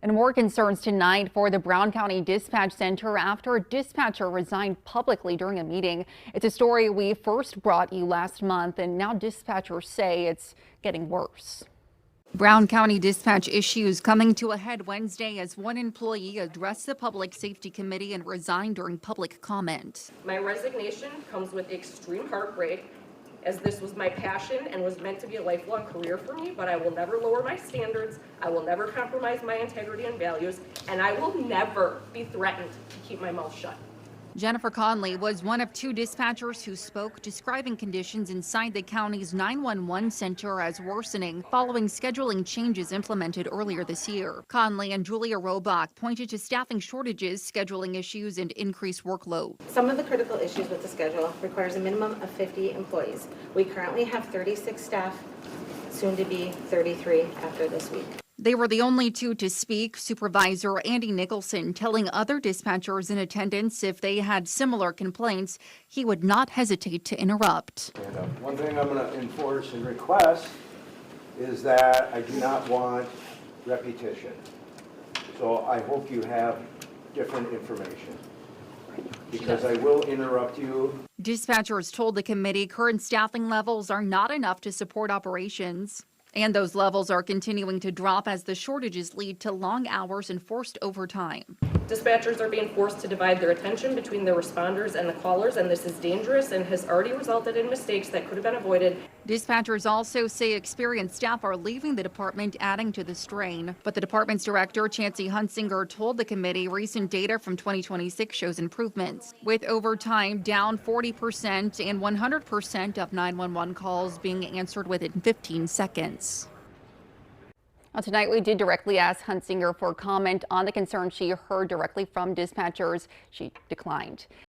And more concerns tonight for the Brown County Dispatch Center after a dispatcher resigned publicly during a meeting. It's a story we first brought you last month, and now dispatchers say it's getting worse. Brown County dispatch issues coming to a head Wednesday as one employee addressed the Public Safety Committee and resigned during public comment. My resignation comes with extreme heartbreak, as this was my passion and was meant to be a lifelong career for me, but I will never lower my standards, I will never compromise my integrity and values, and I will never be threatened to keep my mouth shut. Jennifer Conley was one of two dispatchers who spoke, describing conditions inside the county's 911 center as worsening following scheduling changes implemented earlier this year. Conley and Julia Robach pointed to staffing shortages, scheduling issues, and increased workload. Some of the critical issues with the schedule requires a minimum of 50 employees. We currently have 36 staff, soon to be 33 after this week. They were the only two to speak. Supervisor Andy Nicholson telling other dispatchers in attendance if they had similar complaints, he would not hesitate to interrupt. And one thing I'm going to enforce and request is that I do not want repetition. So I hope you have different information, because I will interrupt you. Dispatchers told the committee current staffing levels are not enough to support operations. And those levels are continuing to drop as the shortages lead to long hours and forced overtime. Dispatchers are being forced to divide their attention between their responders and the callers, and this is dangerous and has already resulted in mistakes that could have been avoided. Dispatchers also say experienced staff are leaving the department, adding to the strain. But the department's director, Chancey Hunsinger, told the committee recent data from 2026 shows improvements, with overtime down 40% and 100% of 911 calls being answered within 15 seconds. Well, tonight we did directly ask Hunsinger for comment on the concerns she heard directly from dispatchers. She declined.